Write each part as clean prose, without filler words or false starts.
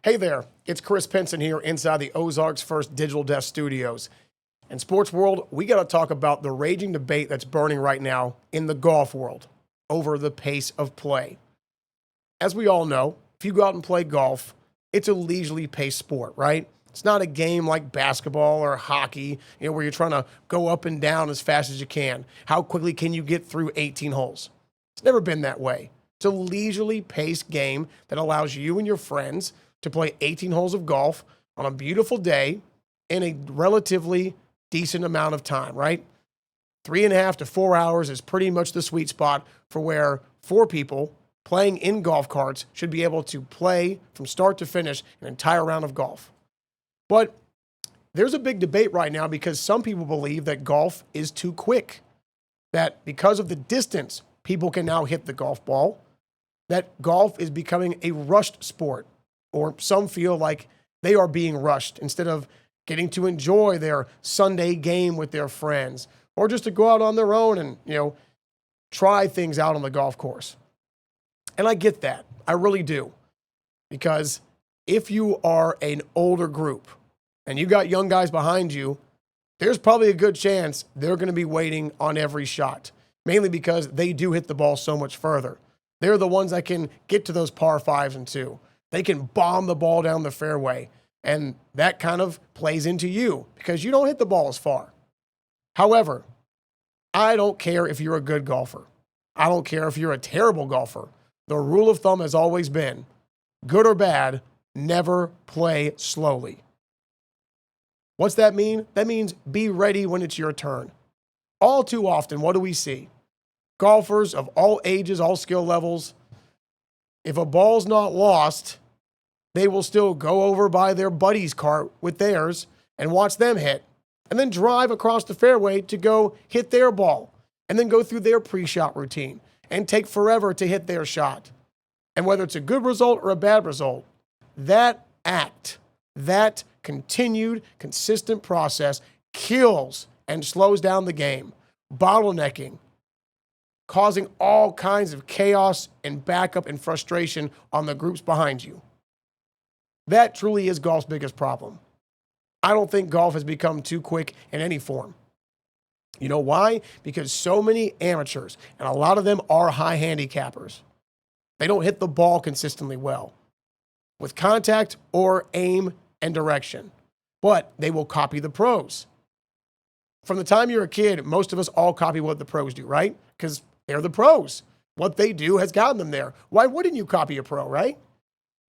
Hey there, it's Chris Pinson here inside the Ozarks First Digital Desk Studios. In sports world, we got to talk about the raging debate that's burning right now in the golf world over the pace of play. As we all know, if you go out and play golf, it's a leisurely paced sport, right? It's not a game like basketball or hockey, where you're trying to go up and down as fast as you can. How quickly can you get through 18 holes? It's never been that way. It's a leisurely paced game that allows you and your friends to play 18 holes of golf on a beautiful day in a relatively decent amount of time, right? 3.5 to 4 hours is pretty much the sweet spot for where 4 people playing in golf carts should be able to play from start to finish an entire round of golf. But there's a big debate right now because some people believe that golf is too quick, that because of the distance people can now hit the golf ball, that golf is becoming a rushed sport, or some feel like they are being rushed instead of getting to enjoy their Sunday game with their friends, or just to go out on their own and, try things out on the golf course. And I get that. I really do. Because if you are an older group and you got young guys behind you, there's probably a good chance they're going to be waiting on every shot, mainly because they do hit the ball so much further. They're the ones that can get to those par 5s and 2. They can bomb the ball down the fairway, and that kind of plays into you because you don't hit the ball as far. However, I don't care if you're a good golfer. I don't care if you're a terrible golfer. The rule of thumb has always been, good or bad, never play slowly. What's that mean? That means be ready when it's your turn. All too often, what do we see? Golfers of all ages, all skill levels, if a ball's not lost, they will still go over by their buddy's cart with theirs and watch them hit, and then drive across the fairway to go hit their ball, and then go through their pre-shot routine and take forever to hit their shot. And whether it's a good result or a bad result, that act, that continued, consistent process kills and slows down the game, bottlenecking, causing all kinds of chaos and backup and frustration on the groups behind you. That truly is golf's biggest problem. I don't think golf has become too quick in any form. You know why? Because so many amateurs, and a lot of them are high handicappers, they don't hit the ball consistently well with contact or aim and direction, but they will copy the pros. From the time you're a kid, most of us all copy what the pros do, right? Because they're the pros. What they do has gotten them there. Why wouldn't you copy a pro, right?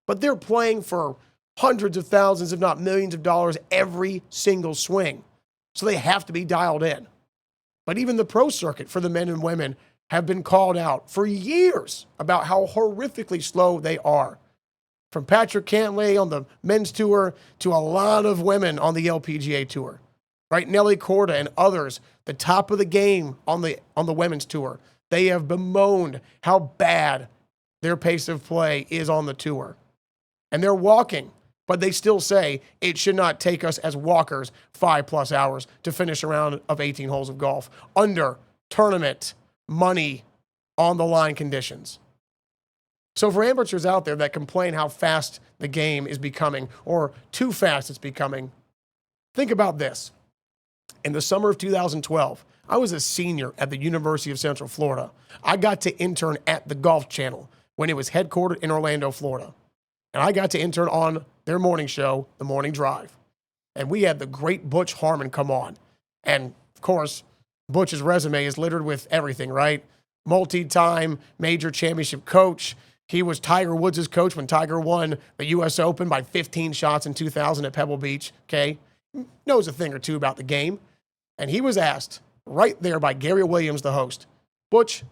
But they're playing for hundreds of thousands, if not millions of dollars every single swing. So they have to be dialed in. But even the pro circuit for the men and women have been called out for years about how horrifically slow they are. From Patrick Cantlay on the men's tour to a lot of women on the LPGA tour, right? Nelly Korda and others, the top of the game on the women's tour. They have bemoaned how bad their pace of play is on the tour. And they're walking, but they still say it should not take us as walkers 5+ hours to finish a round of 18 holes of golf under tournament money on the line conditions. So for amateurs out there that complain how fast the game is becoming or too fast it's becoming, think about this. In the summer of 2012, I was a senior at the University of Central Florida. I got to intern at the Golf Channel when it was headquartered in Orlando, Florida. And I got to intern on their morning show, The Morning Drive. And we had the great Butch Harmon come on. And, of course, Butch's resume is littered with everything, right? Multi-time major championship coach. He was Tiger Woods' coach when Tiger won the U.S. Open by 15 shots in 2000 at Pebble Beach, okay? Knows a thing or two about the game. And he was asked right there by Gary Williams, the host, Butch,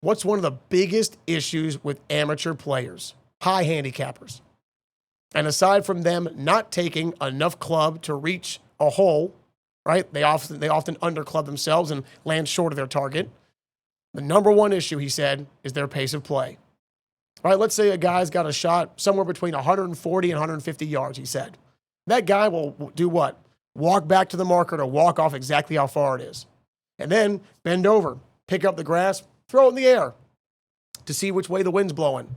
what's one of the biggest issues with amateur players, high handicappers? And aside from them not taking enough club to reach a hole, right? They often underclub themselves and land short of their target. The number one issue, he said, is their pace of play. All right, let's say a guy's got a shot somewhere between 140 and 150 yards, he said. That guy will do what? Walk back to the marker to walk off exactly how far it is. And then bend over, pick up the grass, throw it in the air to see which way the wind's blowing.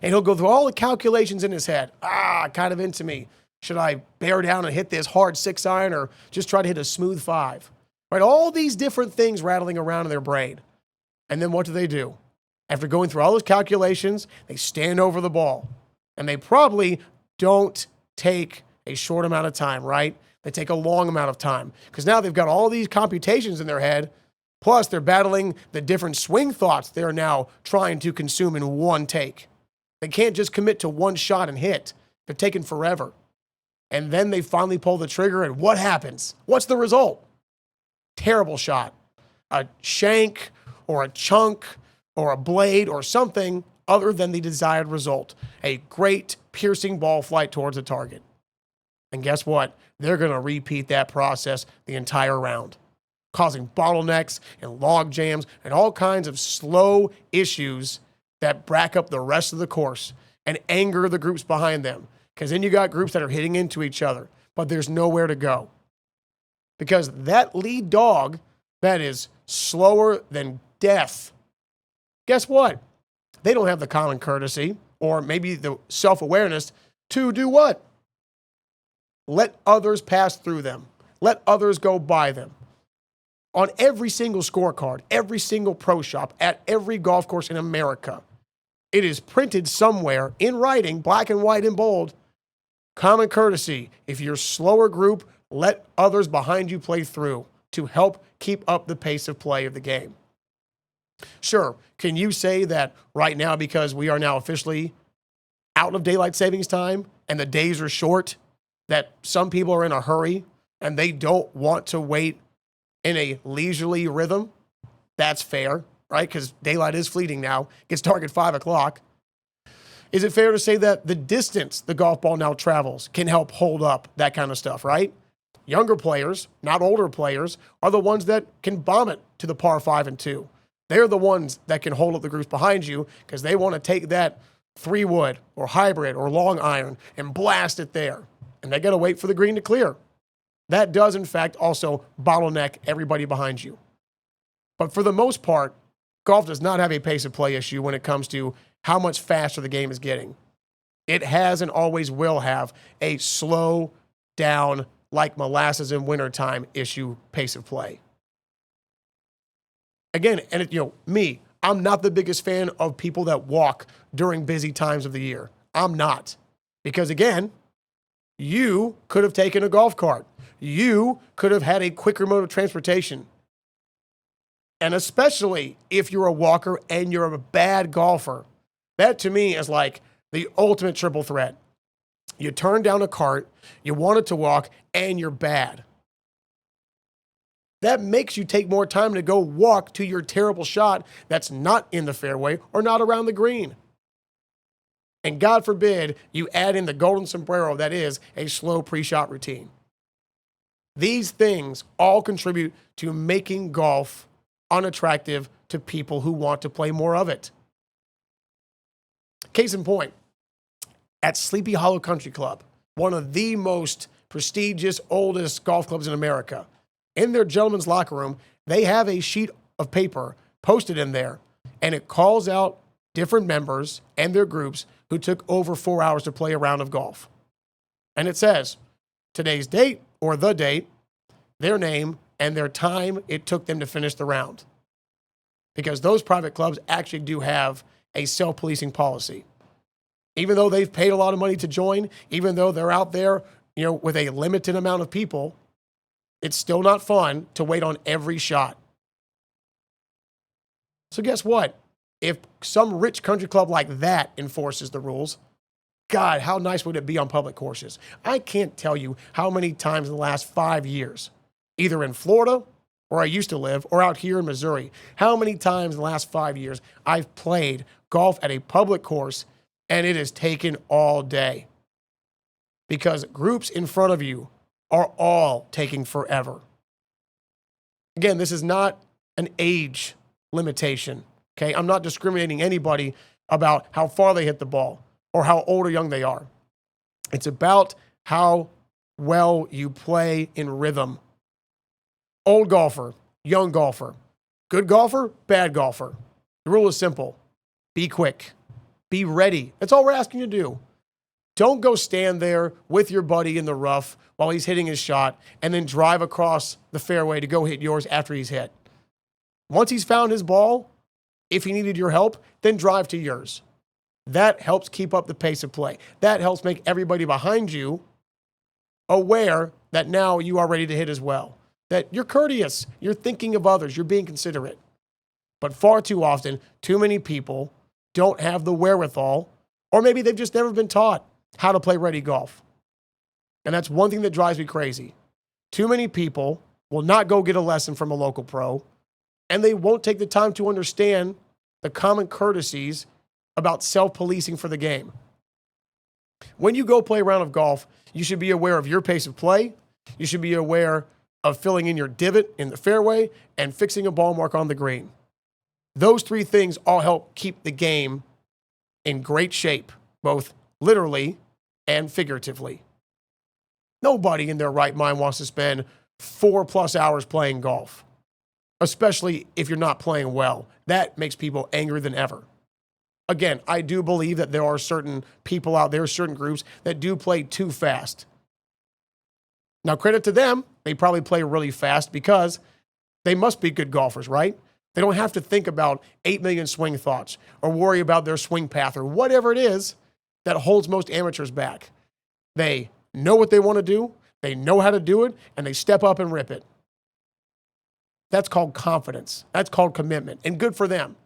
And he'll go through all the calculations in his head. Kind of into me. Should I bear down and hit this hard 6-iron or just try to hit a smooth 5? Right? All these different things rattling around in their brain. And then what do? After going through all those calculations, they stand over the ball. And they probably don't take a short amount of time, right? They take a long amount of time because now they've got all these computations in their head. Plus, they're battling the different swing thoughts they're now trying to consume in one take. They can't just commit to one shot and hit. They're taking forever. And then they finally pull the trigger, and what happens? What's the result? Terrible shot. A shank or a chunk or a blade or something other than the desired result. A great piercing ball flight towards the target. And guess what? They're going to repeat that process the entire round, causing bottlenecks and log jams and all kinds of slow issues that brack up the rest of the course and anger the groups behind them. Because then you got groups that are hitting into each other, but there's nowhere to go. Because that lead dog that is slower than death, guess what? They don't have the common courtesy or maybe the self-awareness to do what? Let others pass through them. Let others go by them. On every single scorecard, every single pro shop, at every golf course in America, it is printed somewhere in writing, black and white and bold, common courtesy. If you're slower group, let others behind you play through to help keep up the pace of play of the game. Sure, can you say that right now because we are now officially out of daylight savings time and the days are short, that some people are in a hurry and they don't want to wait in a leisurely rhythm? That's fair, right? Because daylight is fleeting now. It gets dark at 5 o'clock. Is it fair to say that the distance the golf ball now travels can help hold up that kind of stuff, right? Younger players, not older players, are the ones that can bomb it to the par 5 and 2. They're the ones that can hold up the groups behind you because they want to take that 3-wood or hybrid or long iron and blast it there. And they got to wait for the green to clear. That does, in fact, also bottleneck everybody behind you. But for the most part, golf does not have a pace of play issue when it comes to how much faster the game is getting. It has and always will have a slow down, like molasses in wintertime issue pace of play. Again, and me, I'm not the biggest fan of people that walk during busy times of the year. I'm not. Because again, you could have taken a golf cart. You could have had a quicker mode of transportation. And especially if you're a walker and you're a bad golfer, that to me is like the ultimate triple threat. You turn down a cart, you wanted to walk, and you're bad. That makes you take more time to go walk to your terrible shot that's not in the fairway or not around the green. And God forbid you add in the golden sombrero that is a slow pre-shot routine. These things all contribute to making golf unattractive to people who want to play more of it. Case in point, at Sleepy Hollow Country Club, one of the most prestigious, oldest golf clubs in America, in their gentleman's locker room, they have a sheet of paper posted in there, and it calls out different members and their groups who took over 4 hours to play a round of golf. And it says today's date or the date, their name, and their time it took them to finish the round. Because those private clubs actually do have a self-policing policy. Even though they've paid a lot of money to join, even though they're out there, with a limited amount of people, it's still not fun to wait on every shot. So guess what? If some rich country club like that enforces the rules, God, how nice would it be on public courses? I can't tell you how many times in the last 5 years, either in Florida, where I used to live, or out here in Missouri, how many times in the last 5 years I've played golf at a public course and it has taken all day. Because groups in front of you are all taking forever. Again, this is not an age limitation, okay? I'm not discriminating anybody about how far they hit the ball or how old or young they are. It's about how well you play in rhythm. Old golfer, young golfer, good golfer, bad golfer. The rule is simple. Be quick. Be ready. That's all we're asking you to do. Don't go stand there with your buddy in the rough while he's hitting his shot and then drive across the fairway to go hit yours after he's hit. Once he's found his ball, if he needed your help, then drive to yours. That helps keep up the pace of play. That helps make everybody behind you aware that now you are ready to hit as well. That you're courteous, you're thinking of others, you're being considerate. But far too often, too many people don't have the wherewithal, or maybe they've just never been taught how to play ready golf. And that's one thing that drives me crazy. Too many people will not go get a lesson from a local pro, and they won't take the time to understand the common courtesies about self-policing for the game. When you go play a round of golf, you should be aware of your pace of play. You should be aware of filling in your divot in the fairway and fixing a ball mark on the green. Those three things all help keep the game in great shape, both literally and figuratively. Nobody in their right mind wants to spend 4+ hours playing golf, especially if you're not playing well. That makes people angrier than ever. Again, I do believe that there are certain people out there, certain groups that do play too fast. Now, credit to them, they probably play really fast because they must be good golfers, right? They don't have to think about 8 million swing thoughts or worry about their swing path or whatever it is that holds most amateurs back. They know what they want to do, they know how to do it, and they step up and rip it. That's called confidence. That's called commitment, and good for them.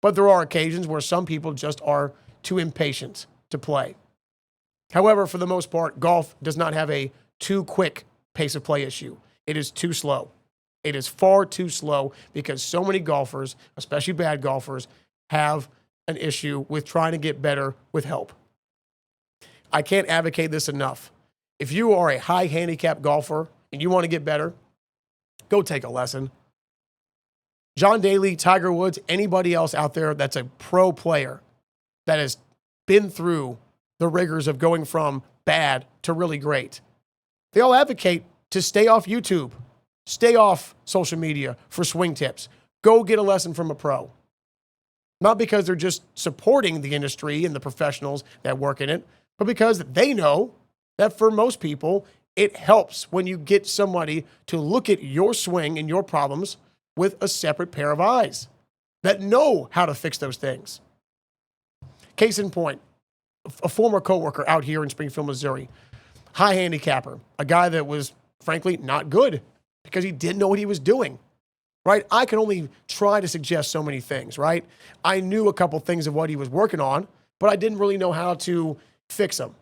But there are occasions where some people just are too impatient to play. However, for the most part, golf does not have a too quick pace of play issue. It is too slow. It is far too slow because so many golfers, especially bad golfers, have an issue with trying to get better with help. I can't advocate this enough. If you are a high handicap golfer and you want to get better, go take a lesson. John Daly, Tiger Woods, anybody else out there that's a pro player that has been through the rigors of going from bad to really great, they all advocate to stay off YouTube, stay off social media for swing tips. Go get a lesson from a pro. Not because they're just supporting the industry and the professionals that work in it, but because they know that for most people, it helps when you get somebody to look at your swing and your problems with a separate pair of eyes that know how to fix those things. Case in point, a former coworker out here in Springfield, Missouri, high handicapper, a guy that was frankly not good because he didn't know what he was doing, right? I can only try to suggest so many things, right? I knew a couple things of what he was working on, but I didn't really know how to fix them.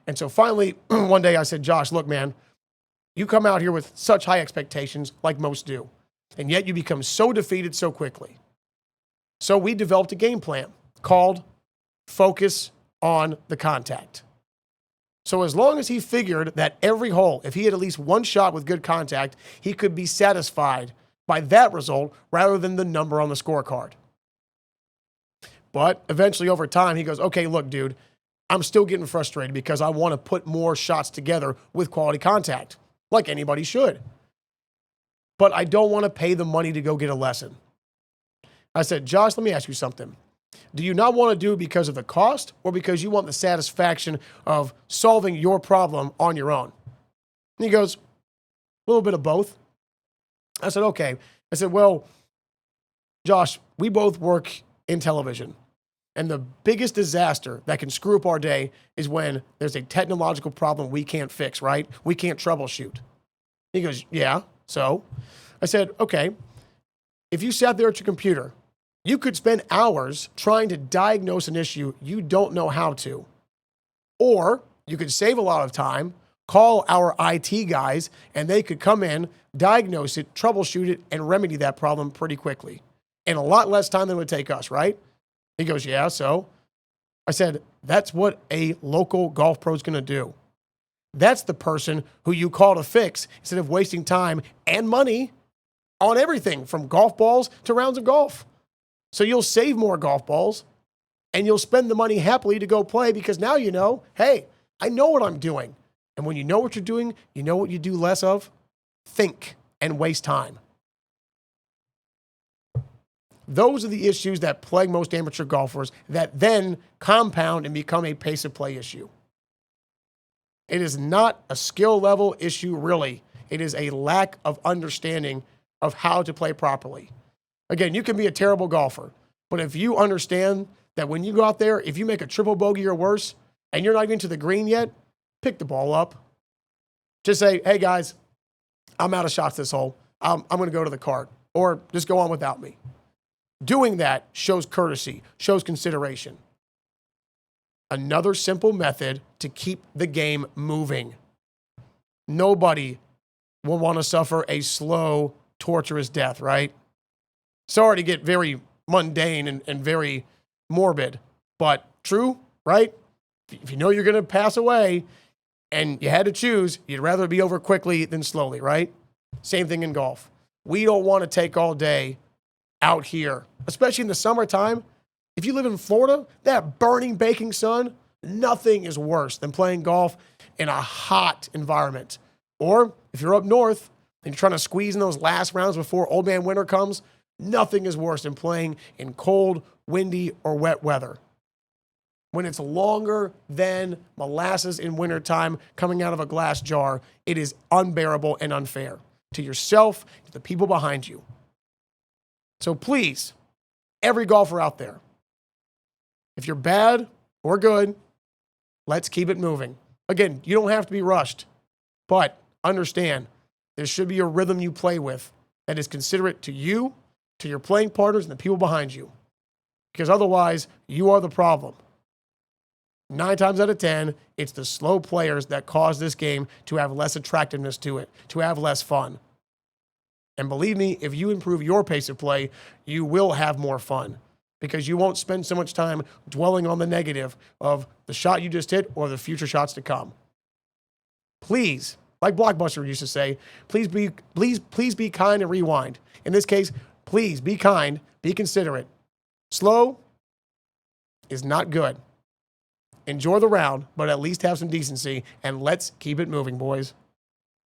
And so finally, one day I said, Josh, look, man, you come out here with such high expectations like most do, and yet you become so defeated so quickly. So we developed a game plan called Focus on the Contact. So as long as he figured that every hole, if he had at least one shot with good contact, he could be satisfied by that result rather than the number on the scorecard. But eventually over time, he goes, okay, look, dude, I'm still getting frustrated because I want to put more shots together with quality contact, like anybody should. But I don't want to pay the money to go get a lesson. I said, Josh, let me ask you something. Do you not want to do it because of the cost or because you want the satisfaction of solving your problem on your own? And he goes, a little bit of both. I said, okay. I said, well, Josh, we both work in television. And the biggest disaster that can screw up our day is when there's a technological problem we can't fix, right? We can't troubleshoot. He goes, yeah, so? I said, okay, if you sat there at your computer, you could spend hours trying to diagnose an issue you don't know how to. Or you could save a lot of time, call our IT guys, and they could come in, diagnose it, troubleshoot it, and remedy that problem pretty quickly. In a lot less time than it would take us, right? He goes, yeah, so? I said, that's what a local golf pro is going to do. That's the person who you call to fix instead of wasting time and money on everything from golf balls to rounds of golf. So you'll save more golf balls and you'll spend the money happily to go play because now you know, hey, I know what I'm doing. And when you know what you're doing, you know what you do less of? Think and waste time. Those are the issues that plague most amateur golfers that then compound and become a pace of play issue. It is not a skill level issue, really. It is a lack of understanding of how to play properly. Again, you can be a terrible golfer, but if you understand that when you go out there, if you make a triple bogey or worse, and you're not even to the green yet, pick the ball up. Just say, hey guys, I'm out of shots this hole. I'm going to go to the cart, or just go on without me. Doing that shows courtesy, shows consideration. Another simple method to keep the game moving. Nobody will want to suffer a slow, torturous death, right? Sorry to get very mundane and very morbid, but true, right? If you know you're going to pass away and you had to choose, you'd rather be over quickly than slowly, right? Same thing in golf. We don't want to take all day out here, especially in the summertime. If you live in Florida, that burning, baking sun, nothing is worse than playing golf in a hot environment. Or if you're up north and you're trying to squeeze in those last rounds before old man winter comes, nothing is worse than playing in cold, windy, or wet weather. When it's longer than molasses in wintertime coming out of a glass jar, it is unbearable and unfair to yourself, to the people behind you. So please, every golfer out there, if you're bad or good, let's keep it moving. Again, you don't have to be rushed, but understand there should be a rhythm you play with that is considerate to you, to your playing partners, and the people behind you. Because otherwise, you are the problem. 9 times out of 10, it's the slow players that cause this game to have less attractiveness to it, to have less fun. And believe me, if you improve your pace of play, you will have more fun because you won't spend so much time dwelling on the negative of the shot you just hit or the future shots to come. Please, like Blockbuster used to say, please be kind and rewind. In this case, please be kind, be considerate. Slow is not good. Enjoy the round, but at least have some decency, and let's keep it moving, boys.